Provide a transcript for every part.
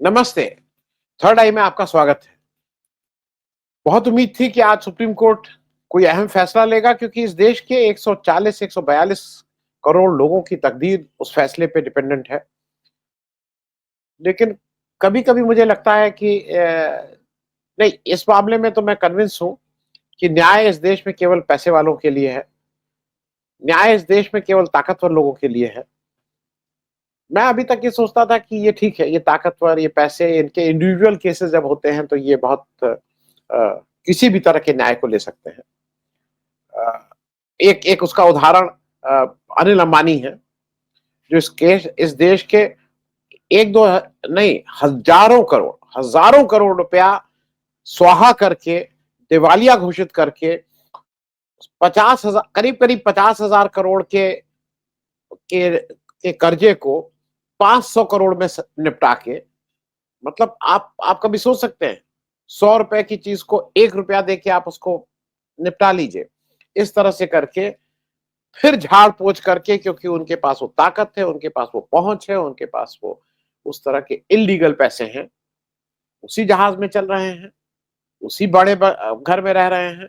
नमस्ते। थर्ड आई में आपका स्वागत है। बहुत उम्मीद थी कि आज सुप्रीम कोर्ट कोई अहम फैसला लेगा क्योंकि इस देश के 140-142 करोड़ लोगों की तकदीर उस फैसले पे डिपेंडेंट है। लेकिन कभी-कभी मुझे लगता है कि नहीं, इस मामले में तो मैं कन्विंस हूँ कि न्याय इस देश में केवल पैसे वालों के लिए है। न्याय इस देश में केवल ताकतवर लोगों के लिए है। मैं अभी तक ये सोचता था कि ये ठीक है, ये ताकतवर, ये पैसे, इनके इंडिविजुअल केसेस जब होते हैं तो ये बहुत किसी भी तरह के न्याय को ले सकते हैं। अ, एक एक उसका उदाहरण अनिल अंबानी है, जो इस देश के 1-2 नहीं, हज़ारों करोड़ रुपया स्वाहा करके, दिवालिया घोषित करके 50,000 करीब-करीब 50,000 करोड़ के कर्जे को 500 करोड़ में निपटा के, मतलब आप कभी सोच सकते हैं, ₹100 की चीज को ₹1 देके आप उसको निपटा लीजिए। इस तरह से करके फिर झाड़ पोंछ करके, क्योंकि उनके पास वो ताकत है, उनके पास वो पहुंच है, उनके पास वो उस तरह के इल्लीगल पैसे हैं, उसी जहाज में चल रहे हैं, उसी घर में रह रहे हैं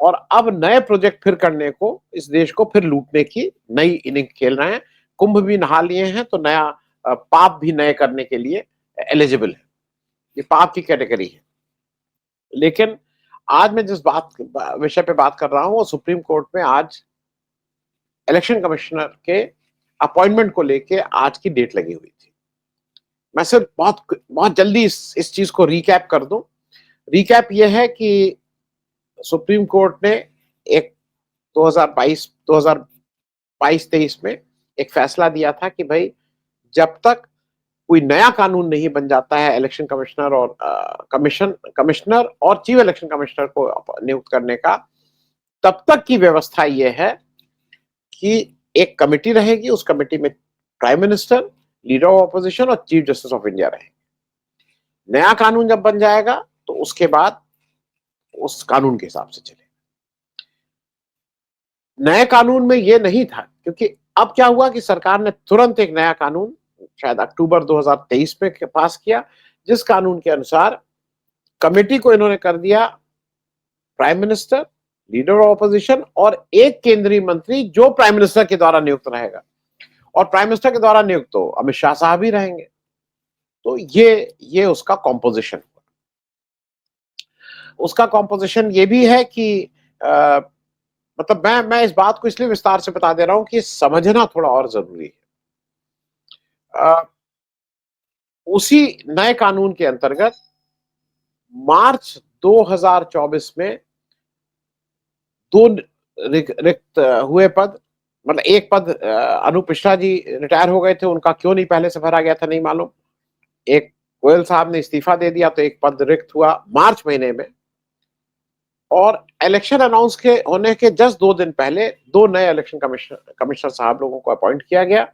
और अब नए प्रोजेक्ट फिर करने को, इस देश को फिर लूटने की नई इनिंग खेल रहे हैं। कुंभ भी नहा लिए हैं तो नया पाप भी नए करने के लिए एलिजिबल है। ये पाप की कैटेगरी है। लेकिन आज मैं जिस विषय पे बात कर रहा हूं, वो सुप्रीम कोर्ट में आज इलेक्शन कमिश्नर के अपॉइंटमेंट को लेके आज की डेट लगी हुई थी। मैं सिर्फ बहुत बहुत जल्दी इस चीज को रिकैप कर दूं। रिकैप ये है कि सुप्रीम कोर्ट ने एक 2022-23 में एक फैसला दिया था कि भाई, जब तक कोई नया कानून नहीं बन जाता है इलेक्शन कमिश्नर और चीफ इलेक्शन कमिश्नर को नियुक्त करने का, तब तक की व्यवस्था यह है कि एक कमेटी रहेगी, उस कमेटी में prime minister, leader of opposition और चीफ जस्टिस ऑफ इंडिया रहेंगे। नया कानून जब बन जाएगा तो उसके बाद उस कानून के हिसाब से चले। नए कानून में यह नहीं था, क्योंकि अब क्या हुआ कि सरकार ने तुरंत एक नया कानून शायद अक्टूबर 2023 में पास किया, जिस कानून के अनुसार कमेटी को इन्होंने कर दिया prime minister, leader of opposition और एक केंद्रीय मंत्री जो प्राइम मिनिस्टर के द्वारा नियुक्त रहेगा। और प्राइम मिनिस्टर के द्वारा नियुक्त तो अमित शाह साहब ही रहेंगे। तो ये उसका कॉम्पोजिशन, ये भी है कि आ, मतलब मैं इस बात को इसलिए विस्तार से बता दे रहा हूं कि समझना थोड़ा और जरूरी है। उसी नए कानून के अंतर्गत मार्च 2024 में दो रिक्त हुए पद, मतलब एक पद, अनूप मिश्रा जी रिटायर हो गए थे, उनका क्यों नहीं पहले से भरा गया था नहीं मालूम। एक गोयल साहब ने इस्तीफा दे दिया तो एक पद रिक्त हुआ मार्च महीने में। और इलेक्शन अनाउंस के होने के जस्ट 2 दिन पहले दो नए इलेक्शन कमिश्नर साहब लोगों को अपॉइंट किया गया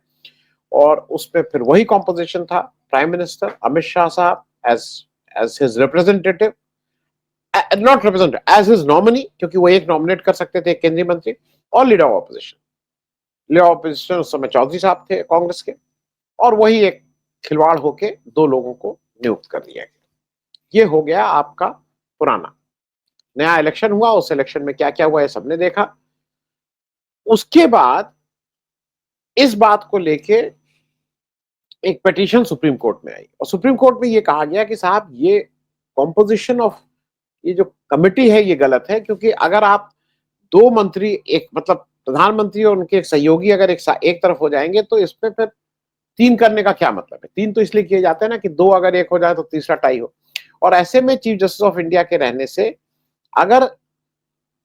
और उसमें फिर वही कॉम्पोजिशन था, प्राइम मिनिस्टर अमित शाह साहब as as his representative, not representative, as his nominee, क्योंकि वो एक नॉमिनेट कर सकते थे केंद्रीय मंत्री, और leader of opposition. Leader of opposition उस समय चौधरी साहब थे कांग्रेस के, और वही एक खिलवाड़ होके दो लोगों को नियुक्त कर दिया गया। ये हो गया आपका पुराना। नया इलेक्शन हुआ, उस इलेक्शन में क्या क्या हुआ ये सबने देखा। उसके बाद इस बात को लेके एक पिटीशन सुप्रीम कोर्ट में आई और सुप्रीम कोर्ट में ये कहा गया कि साहब, ये कॉम्पोजिशन ऑफ ये जो कमिटी है ये गलत है, क्योंकि अगर आप दो मंत्री, एक मतलब प्रधानमंत्री और उनके एक सहयोगी अगर एक तरफ हो जाएंगे तो इसमें फिर तीन करने का क्या मतलब है। तीन तो इसलिए किए जाते हैं ना कि दो अगर एक हो जाए तो तीसरा टाई हो। और ऐसे में चीफ जस्टिस ऑफ इंडिया के रहने से अगर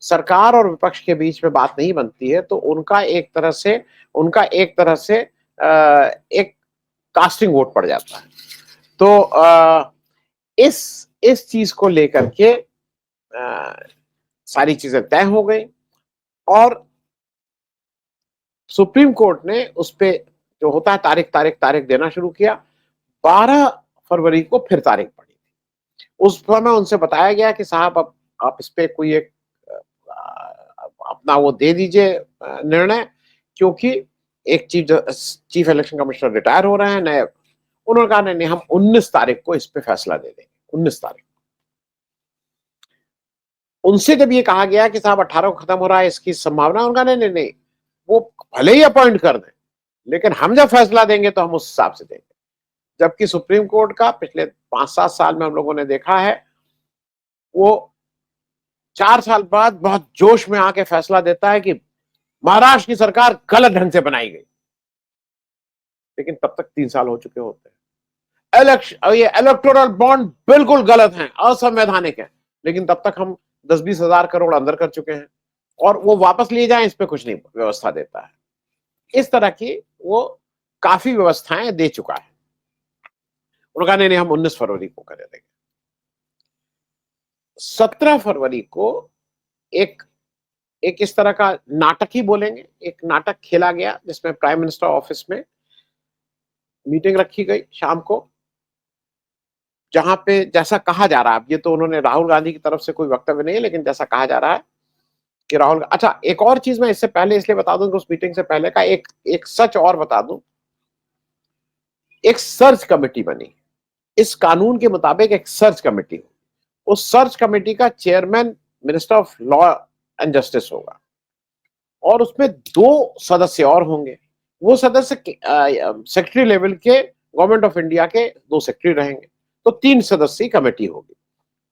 सरकार और विपक्ष के बीच में बात नहीं बनती है तो उनका एक तरह से एक कास्टिंग वोट पड़ जाता है। तो इस चीज को लेकर के सारी चीजें तय हो गई और सुप्रीम कोर्ट ने उस पे जो होता है तारीख देना शुरू किया। 12 फरवरी को फिर तारीख पड़ी थी। उस समय उनसे बताया गया कि साहब, अब आप इस पे कोई एक अपना वो दे दीजिए निर्णय, क्योंकि एक चीफ इलेक्शन कमिश्नर रिटायर हो रहे हैं नए, उन्होंने कहा नहीं, हम 19 तारीख को इस पे फैसला दे देंगे, 19 तारीख। उनसे जब ये कहा गया कि साहब 18 को खत्म हो रहा है, इसकी संभावना, उनका नहीं, नहीं, वो भले ही अपॉइंट कर दें, लेकिन हम जब फैसला देंगे तो हम उस हिसाब से देंगे। जबकि सुप्रीम कोर्ट का पिछले 5-7 साल में हम लोगों ने देखा है, वो 4 साल बाद बहुत जोश में आके फैसला देता है कि महाराष्ट्र की सरकार गलत ढंग से बनाई गई, लेकिन तब तक 3 साल हो चुके होते हैं। ये इलेक्टोरल बॉन्ड बिल्कुल गलत है, असंवैधानिक है, लेकिन तब तक हम 10-20 हजार करोड़ अंदर कर चुके हैं, और वो वापस लिए जाए इस पे कुछ नहीं व्यवस्था देता है। इस तरह की वो काफी व्यवस्थाएं दे चुका है। उन्होंने कहा नहीं, हम 19 फरवरी को कर देंगे। 17 फरवरी को एक एक इस तरह का नाटक ही बोलेंगे, एक नाटक खेला गया जिसमें प्राइम मिनिस्टर ऑफिस में मीटिंग रखी गई शाम को, जहां पे जैसा कहा जा रहा है, अब ये तो उन्होंने राहुल गांधी की तरफ से कोई वक्तव्य नहीं है, लेकिन जैसा कहा जा रहा है कि राहुल, अच्छा एक और चीज मैं इससे पहले इसलिए बता दूं कि उस मीटिंग से पहले का एक सच और बता दूं। एक सर्च कमेटी बनी, इस कानून के मुताबिक एक सर्च कमेटी, उस सर्च कमेटी का chairman minister of law and justice होगा, और उसमें 2 सदस्य और होंगे। वो सदस्य सेक्रेटरी लेवल के गवर्नमेंट ऑफ इंडिया के 2 सेक्रेटरी रहेंगे, तो 3 सदस्यीय कमेटी होगी,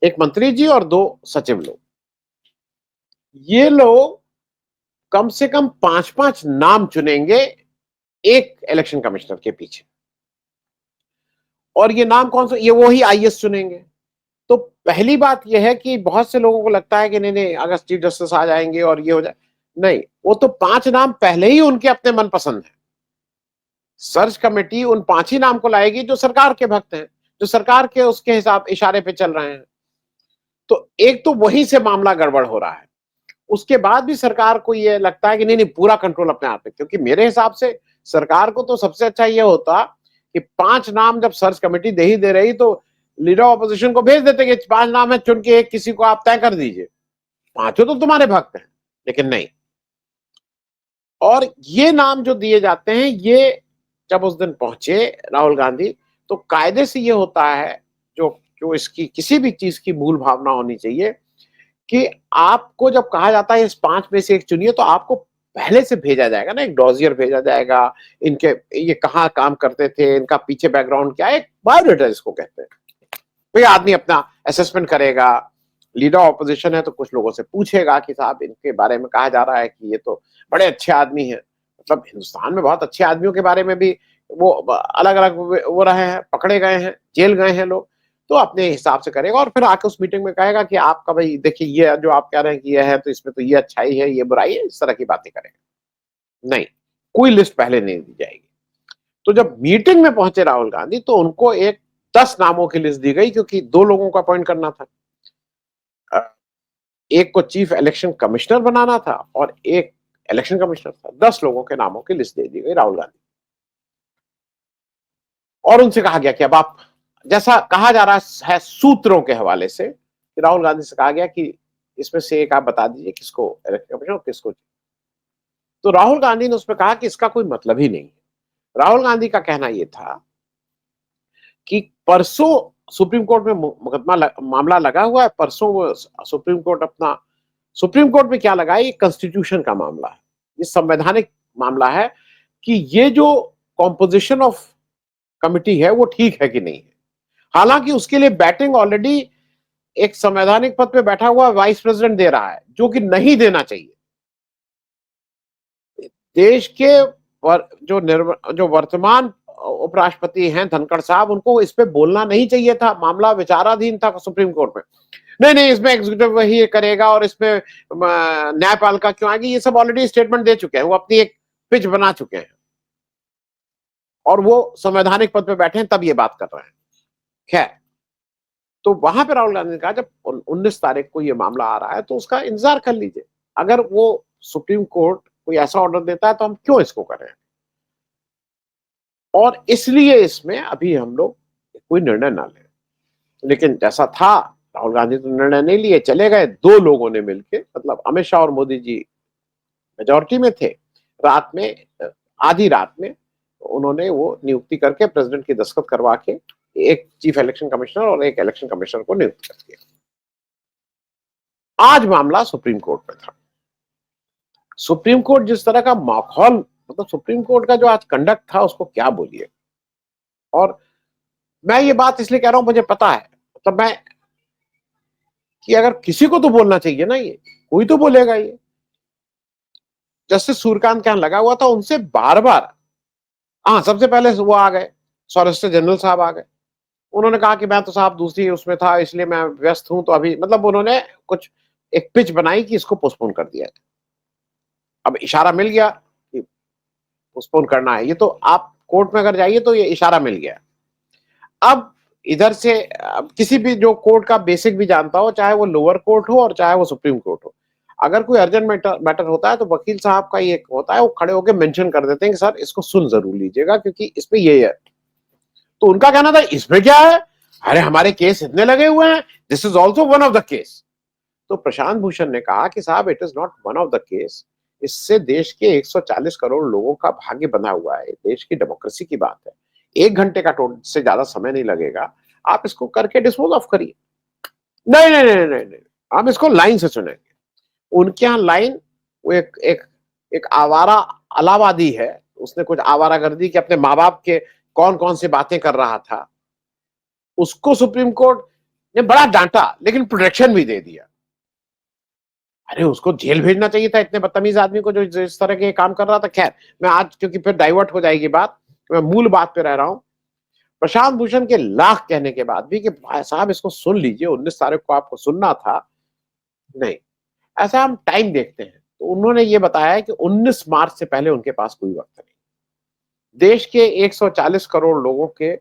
एक मंत्री जी और 2 सचिव लोग। ये लोग कम से कम 5-5 नाम चुनेंगे एक इलेक्शन कमिश्नर के पीछे, और ये नाम कौन सा, ये वही आईएएस चुनेंगे। तो पहली बात यह है कि बहुत से लोगों को लगता है कि नहीं नहीं, अगर चीफ जस्टिस आ जाएंगे और ये हो जाए, नहीं, वो तो 5 नाम पहले ही उनके अपने मनपसंद है। सर्च कमेटी उन 5 ही नाम को लाएगी जो सरकार के भक्त हैं, जो सरकार के उसके हिसाब इशारे पे चल रहे हैं। तो एक तो वहीं से मामला गड़बड़ हो रहा है। उसके बाद भी सरकार को ये लगता है कि नहीं नहीं, पूरा कंट्रोल अपने हाथ में, क्योंकि मेरे हिसाब से सरकार को तो सबसे अच्छा ये होता कि 5 नाम जब सर्च कमेटी दे ही दे रही, तो लीडर ऑपोजिशन को भेज देते कि 5 नाम है, चुन के एक किसी को आप तय कर दीजिए, 5 तो तुम्हारे भक्त हैं। लेकिन नहीं, और ये नाम जो दिए जाते हैं, ये जब उस दिन पहुंचे राहुल गांधी, तो कायदे से ये होता है, जो जो इसकी किसी भी चीज की मूल भावना होनी चाहिए, कि आपको जब कहा जाता है इस 5 में से एक चुनिए, तो आपको पहले से भेजा जाएगा ना, एक डॉजियर भेजा जाएगा, इनके ये कहाँ काम करते थे, इनका पीछे बैकग्राउंड क्या है, एक बायोडेटा इसको कहते हैं। कोई आदमी अपना असेसमेंट करेगा, लीडर ऑपोजिशन है तो कुछ लोगों से पूछेगा कि साहब इनके बारे में कहा जा रहा है कि ये तो बड़े अच्छे आदमी हैं, मतलब हिंदुस्तान में बहुत अच्छे आदमियों के बारे में भी वो अलग अलग वो रहे हैं, पकड़े गए हैं, जेल गए हैं लोग, तो अपने हिसाब से करेगा, और फिर आके उस मीटिंग में कहेगा कि आपका भाई देखिए, ये जो आप कह रहे हैं कि ये है, तो इसमें तो ये अच्छाई है, ये बुराई है, इस तरह की बातें करेगा। नहीं, कोई लिस्ट पहले नहीं दी जाएगी। तो जब मीटिंग में पहुंचे राहुल गांधी, तो उनको एक 10 नामों की लिस्ट दी गई, क्योंकि 2 लोगों को अपॉइंट करना था। एक को चीफ इलेक्शन कमिश्नर बनाना था और एक इलेक्शन कमिश्नर था। 10 लोगों के नामों की लिस्ट दे दी गई राहुल गांधी, और उनसे कहा गया कि अब आप, जैसा कहा जा रहा है सूत्रों के हवाले से, कि राहुल गांधी से कहा गया कि इसमें से एक आप बता दीजिए किसको इलेक्शन कमिश्नर और किसको। तो राहुल गांधी ने उसमें कहा कि इसका कोई मतलब ही नहीं है। राहुल गांधी का कहना यह था कि परसों सुप्रीम कोर्ट में मामला लगा हुआ है, परसों वो सुप्रीम कोर्ट में क्या लगा है, ये कॉन्स्टिट्यूशन का मामला है, ये संवैधानिक मामला है कि ये जो कॉम्पोजिशन ऑफ कमिटी है वो ठीक है कि नहीं है। हालांकि उसके लिए बैटिंग ऑलरेडी एक संवैधानिक पद पे बैठा हुआ वाइस प्रेसिडेंट दे रहा है, जो कि नहीं देना चाहिए। देश के जो वर्तमान उपराष्ट्रपति हैं धनखड़ साहब, उनको इस पे बोलना नहीं चाहिए था, मामला विचाराधीन था सुप्रीम कोर्ट में। नहीं नहीं, इसमें एग्जीक्यूटिव वही करेगा और इसमें न्यायपालिका क्यों आएगी, ये सब ऑलरेडी स्टेटमेंट दे चुके हैं, वो अपनी एक पिच बना चुके हैं, और वो संवैधानिक पद पे बैठे हैं तब ये बात कर रहे हैं। खैर, तो वहां पे राहुल गांधी ने कहा जब 19 तारीख को ये मामला आ रहा है तो उसका इंतजार कर लीजिए, अगर वो सुप्रीम कोर्ट कोई ऐसा ऑर्डर देता है तो हम क्यों इसको करें, और इसलिए इसमें अभी हम लोग कोई निर्णय ना लें। लेकिन जैसा था, राहुल गांधी तो निर्णय नहीं लिए, चले गए। 2 लोगों ने मिलकर, मतलब अमित शाह और मोदी जी मेजोरिटी में थे, रात में, आधी रात में उन्होंने वो नियुक्ति करके प्रेसिडेंट की दस्तखत करवा के एक चीफ इलेक्शन कमिश्नर और एक इलेक्शन कमिश्नर को नियुक्त कर दिया। आज मामला सुप्रीम कोर्ट में था। सुप्रीम कोर्ट जिस तरह का माहौल, मतलब सुप्रीम कोर्ट का जो आज कंडक्ट था, उसको क्या बोलिए। और मैं ये बात इसलिए कह रहा हूं, मुझे पता है, मतलब मैं कि अगर किसी को तो बोलना चाहिए ना, ये कोई तो बोलेगा। ये जस्टिस सूर्यकांत के यहां लगा हुआ था, उनसे बार बार, हाँ, सबसे पहले वो आ गए, सॉलिसिटर जनरल साहब आ गए। उन्होंने कहा कि मैं तो साहब दूसरी उसमें था, इसलिए मैं व्यस्त हूं, तो अभी, मतलब उन्होंने कुछ एक पिच बनाई कि इसको पोस्टपोन कर दिया है। अब इशारा मिल गया कि पोस्टपोन करना है, ये तो आप कोर्ट में अगर जाइए तो ये इशारा मिल गया। अब इधर से अब किसी भी जो कोर्ट का बेसिक भी जानता हो, चाहे वो लोअर कोर्ट हो और चाहे वो सुप्रीम कोर्ट हो, अगर कोई अर्जेंट मैटर होता है तो वकील साहब का ये होता है, वो खड़े होकर मेंशन कर देते हैं कि सर इसको सुन जरूर लीजिएगा क्योंकि इसमें ये है। तो उनका कहना था इसमें क्या है, अरे हमारे केस इतने लगे हुए हैं, this is also one of the case. तो प्रशांत भूषण ने कहा कि साहब it is not one of the case, इससे देश के 140 करोड़ लोगों का भाग्य बंधा हुआ है, देश की डेमोक्रेसी की बात है, 1 घंटे का से ज्यादा समय नहीं लगेगा, आप इसको करके डिस्पोज ऑफ करिए। नहीं नहीं नहीं नहीं नहीं, हम इसको लाइन से सुनेंगे। उनके यहाँ लाइन, वो एक आवारा अलावादी है, उसने कुछ आवारागर्दी के अपने माँ बाप के कौन कौन सी बातें कर रहा था, उसको सुप्रीम कोर्ट ने बड़ा डांटा लेकिन प्रोटेक्शन भी दे दिया। अरे उसको जेल भेजना चाहिए था, इतने बदतमीज आदमी को जो इस तरह के काम कर रहा था। खैर, मैं आज, क्योंकि फिर डाइवर्ट हो जाएगी बात, मैं मूल बात पे रह रहा हूं। प्रशांत भूषण के लाख कहने के बाद भी कि भाई साहब इसको सुन लीजिए, 19 तारीख को आपको सुनना था, नहीं, ऐसा हम टाइम देखते हैं। तो उन्होंने ये बताया कि 19 मार्च से पहले उनके पास कोई वक्त नहीं। देश के 140 करोड़ लोगों के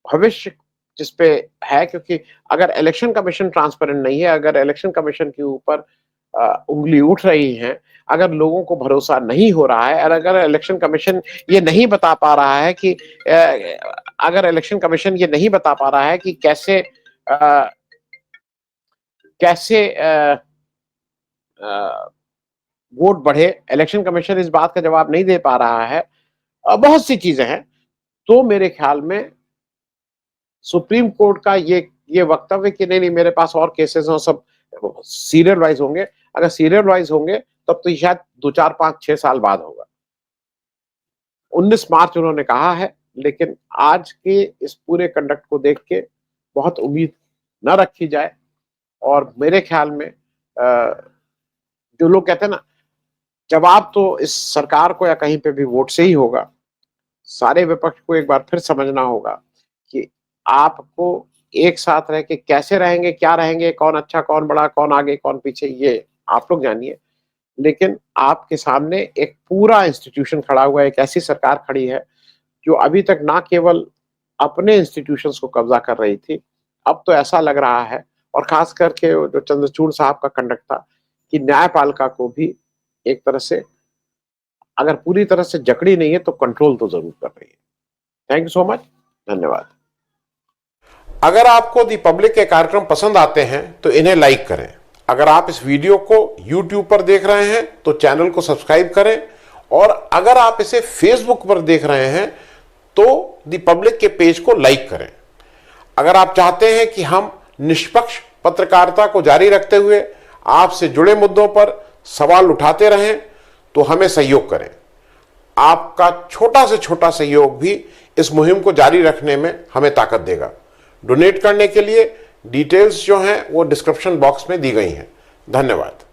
भविष्य जिसपे है, क्योंकि अगर इलेक्शन कमीशन ट्रांसपेरेंट नहीं है, अगर इलेक्शन कमीशन के ऊपर उंगली उठ रही है, अगर लोगों को भरोसा नहीं हो रहा है, और अगर इलेक्शन कमीशन ये नहीं बता पा रहा है कि अगर इलेक्शन कमीशन ये नहीं बता पा रहा है कि कैसे वोट बढ़े, इलेक्शन कमीशन इस बात का जवाब नहीं दे पा रहा है, बहुत सी चीजें हैं, तो मेरे ख्याल में सुप्रीम कोर्ट का ये वक्तव्य कि नहीं नहीं मेरे पास और केसेस हैं, सब सीरियल वाइज होंगे, अगर सीरियल वाइज होंगे तब तो शायद 2, 4, 5, 6 साल बाद होगा। 19 मार्च उन्होंने कहा है, लेकिन आज के इस पूरे कंडक्ट को देख के बहुत उम्मीद न रखी जाए। और मेरे ख्याल में जो लोग कहते हैं ना, जवाब तो इस सरकार को या कहीं पे भी वोट से ही होगा। सारे विपक्ष को एक बार फिर समझना होगा कि आपको एक साथ रह के कैसे रहेंगे, क्या रहेंगे, कौन अच्छा, कौन बड़ा, कौन आगे, कौन पीछे, ये आप लोग जानिए। लेकिन आपके सामने एक पूरा इंस्टीट्यूशन खड़ा हुआ है, एक ऐसी सरकार खड़ी है जो अभी तक ना केवल अपने इंस्टीट्यूशंस को कब्जा कर रही थी, अब तो ऐसा लग रहा है, और खास करके जो चंद्रचूड़ साहब का कंडक्ट था, कि न्यायपालिका को भी एक तरह से, अगर पूरी तरह से जकड़ी नहीं है तो कंट्रोल तो जरूर कर रही है। थैंक यू सो मच, धन्यवाद। अगर आपको दी पब्लिक के कार्यक्रम पसंद आते हैं तो इन्हें लाइक करें। अगर आप इस वीडियो को YouTube पर देख रहे हैं तो चैनल को सब्सक्राइब करें, और अगर आप इसे Facebook पर देख रहे हैं तो दी पब्लिक के पेज को लाइक करें। अगर आप चाहते हैं कि हम निष्पक्ष पत्रकारिता को जारी रखते हुए आपसे जुड़े मुद्दों पर सवाल उठाते रहें तो हमें सहयोग करें। आपका छोटा से छोटा सहयोग भी इस मुहिम को जारी रखने में हमें ताकत देगा। डोनेट करने के लिए डिटेल्स जो हैं वो डिस्क्रिप्शन बॉक्स में दी गई हैं। धन्यवाद।